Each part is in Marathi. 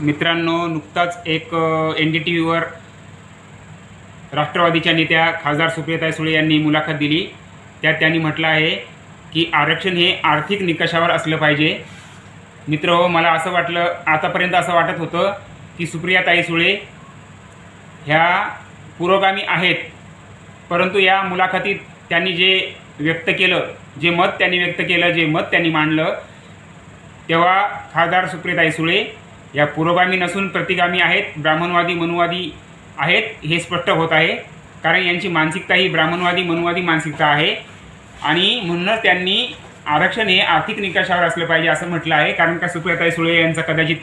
मित्रांनो, नुकताच एक NDTVवर राष्ट्रवादीच्या नेत्या खासदार सुप्रियाताई सुळे यांनी मुलाखत दिली. त्यात त्यांनी म्हटलं आहे की आरक्षण हे आर्थिक निकषावर असलं पाहिजे. मित्रहो, मला असं वाटलं, आतापर्यंत असं वाटत होतं की सुप्रियाताई सुळे ह्या पुरोगामी आहेत, परंतु या मुलाखतीत त्यांनी जे व्यक्त केलं, जे मत त्यांनी मांडलं, तेव्हा खासदार सुप्रियाताई सुळे या पुरोगामी नसून प्रतिगामी आहेत, ब्राह्मणवादी मनुवादी आहेत हे स्पष्ट होत आहे. कारण यांची मानसिकता ही ब्राह्मणवादी मनुवादी मानसिकता आहे आणि म्हणूनच त्यांनी आरक्षण हे आर्थिक निकषावर असलं पाहिजे असं म्हटलं आहे. कारण का सुप्रियाताई सुळे यांचा कदाचित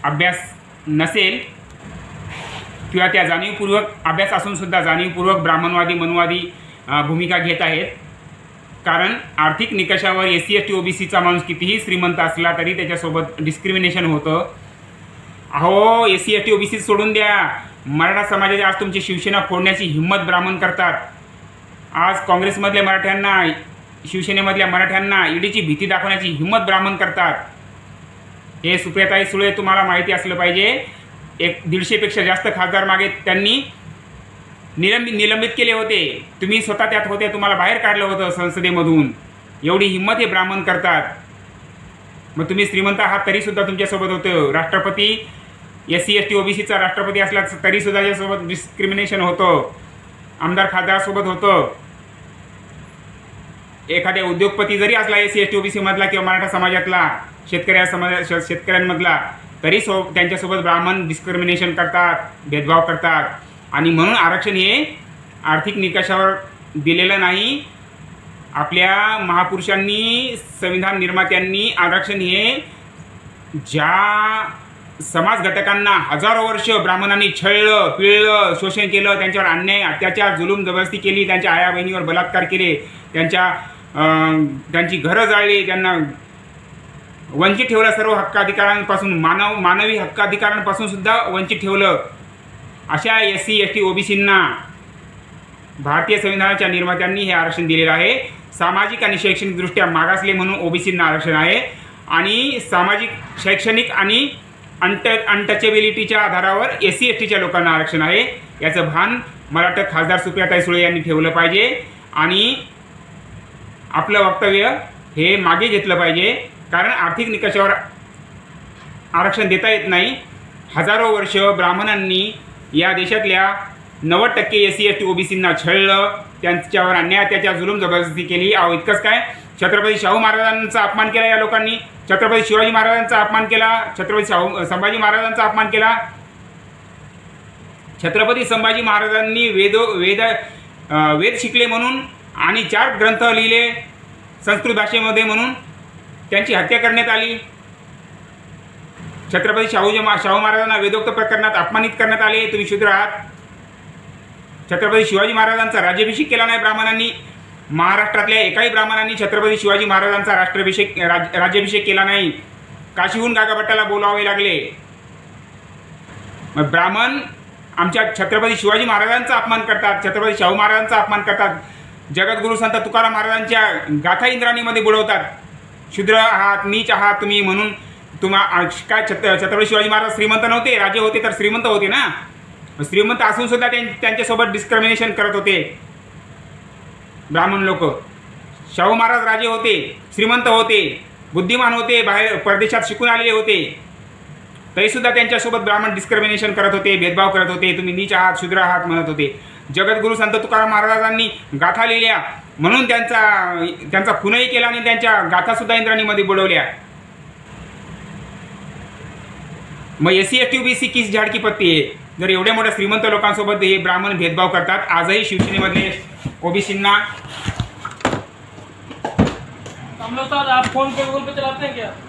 अभ्यास नसेल किंवा त्या जाणीवपूर्वक अभ्यास असूनसुद्धा जाणीवपूर्वक ब्राह्मणवादी मनुवादी भूमिका घेत आहेत. कारण आर्थिक निकषावर SC ST OBCचा माणूस कितीही श्रीमंत असला तरी त्याच्यासोबत डिस्क्रिमिनेशन होतं. अहो, SC ST OBC सोडून द्या, मराठा समाजाची आज तुमची शिवसेना फोडण्याची हिंमत ब्राह्मण करतात. आज काँग्रेसमधल्या मराठ्यांना, शिवसेनेमधल्या मराठ्यांना ईडीची भीती दाखवण्याची हिंमत ब्राह्मण करतात. हे सुप्रियाताई सुळे तुम्हाला माहिती असलं पाहिजे. 150पेक्षा जास्त खासदार मागे त्यांनी निलंबित केले होते. तुम्ही स्वतः त्यात होते, तुम्हाला बाहेर काढलं होतं संसदेमधून. एवढी हिंमत हे ब्राह्मण करतात. मग तुम्ही श्रीमंत आहात तरीसुद्धा तुमच्यासोबत होतं. राष्ट्रपती SC ST OBCचा राष्ट्रपती असला तरीसुद्धा त्याच्यासोबत डिस्क्रिमिनेशन होतं. आमदार खासदारसोबत होतं. एखाद्या उद्योगपती जरी असला SC ST OBC मधला किंवा मराठा समाजातला, शेतकऱ्यांमधला, तरी त्यांच्यासोबत ब्राह्मण डिस्क्रिमिनेशन करतात, भेदभाव करतात. आणि म्हणून आरक्षण हे आर्थिक निकषावर दिलेलं नाही. आपल्या महापुरुषांनी, संविधान निर्मात्यांनी आरक्षण हे ज्या समाज घटकांना हजारो वर्ष ब्राह्मणांनी छळलं, पिळलं, शोषण केलं, त्यांच्यावर अन्याय, अत्याचार, जुलूम, जबरदस्ती केली, त्यांच्या आया बहिणीवर बलात्कार केले, त्यांची घरं जाळली, त्यांना वंचित ठेवलं, सर्व हक्काधिकारांपासून, मानवी हक्काधिकारांपासून सुद्धा वंचित ठेवलं. अशा SC ST OBCंना भारतीय संविधानाच्या निर्मात्यांनी हे आरक्षण दिलेलं आहे. सामाजिक आणि शैक्षणिकदृष्ट्या मागासले म्हणून OBCंना आरक्षण आहे आणि सामाजिक, शैक्षणिक आणि अनटचेबिलिटीच्या आधारावर SC STच्या लोकांना आरक्षण आहे. याचं भान मला वाटतं खासदार सुप्रियाताई सुळे यांनी ठेवलं पाहिजे आणि आपलं वक्तव्य हे मागे घेतलं पाहिजे. कारण आर्थिक निकषावर आरक्षण देता येत नाही. हजारो वर्ष ब्राह्मणांनी या देशातल्या 90% SC ST OBCंना छळलं, त्यांच्यावर अन्याय, अत्याचार, जुलूम, जबरदस्ती केली. इतकंच काय, छत्रपती शाहू महाराजांचा अपमान केला या लोकांनी, छत्रपती शिवाजी महाराजांचा अपमान केला, छत्रपती संभाजी महाराजांचा अपमान केला. छत्रपती संभाजी महाराजांनी वेद शिकले म्हणून आणि 4 ग्रंथ लिहिले संस्कृत भाषेमध्ये म्हणून त्यांची हत्या करण्यात आली. छत्रपती शाहू महाराजांना वेदोक्त प्रकरणात अपमानित करण्यात आले. तुम्ही शूद्र आहात. छत्रपती शिवाजी महाराजांचा राज्याभिषेक केला नाही ब्राह्मणांनी. महाराष्ट्रातल्या एकाही ब्राह्मणांनी छत्रपती शिवाजी महाराजांचा राज्याभिषेक केला नाही. काशीहून गागाभट्टाला बोलावे लागले. मग ब्राह्मण आमच्या छत्रपती शिवाजी महाराजांचा अपमान करतात, छत्रपती शाहू महाराजांचा अपमान करतात. जगद्गुरू संत तुकाराम महाराजांच्या गाथा इंद्राणीमध्ये बुडवतात. शूद्र आहात, नीच आहात तुम्ही म्हणून. काय छत्रपती शिवाजी महाराज श्रीमंत नव्हते? राजे होते तर श्रीमंत होते ना. श्रीमंत असून सुद्धा त्यांच्यासोबत डिस्क्रिमिनेशन करत होते ब्राह्मण लोक. शाहू महाराज राजे होते, श्रीमंत होते, बुद्धिमान होते, बाहेर परदेशात शिकून आलेले होते, तरीसुद्धा त्यांच्यासोबत ब्राह्मण डिस्क्रिमिनेशन करत होते, भेदभाव करत होते. तुम्ही नीच आहात, शूद्र आहात म्हणत होते. जगद्गुरू संत तुकाराम महाराजांनी गाथा लिहिल्या म्हणून त्यांचा खूनही केला आणि त्यांच्या गाथासुद्धा इंद्राणीमध्ये बुडवल्या. मग SC ST OBC किस झाड की पत्ती आहे? जर एवढ्या मोठ्या श्रीमंत लोकांसोबत हे ब्राह्मण भेदभाव करतात. आजही शिवसेनेमधले OBCंना हम लोग तो आप फोन पे गूगल पे चलाते हैं क्या?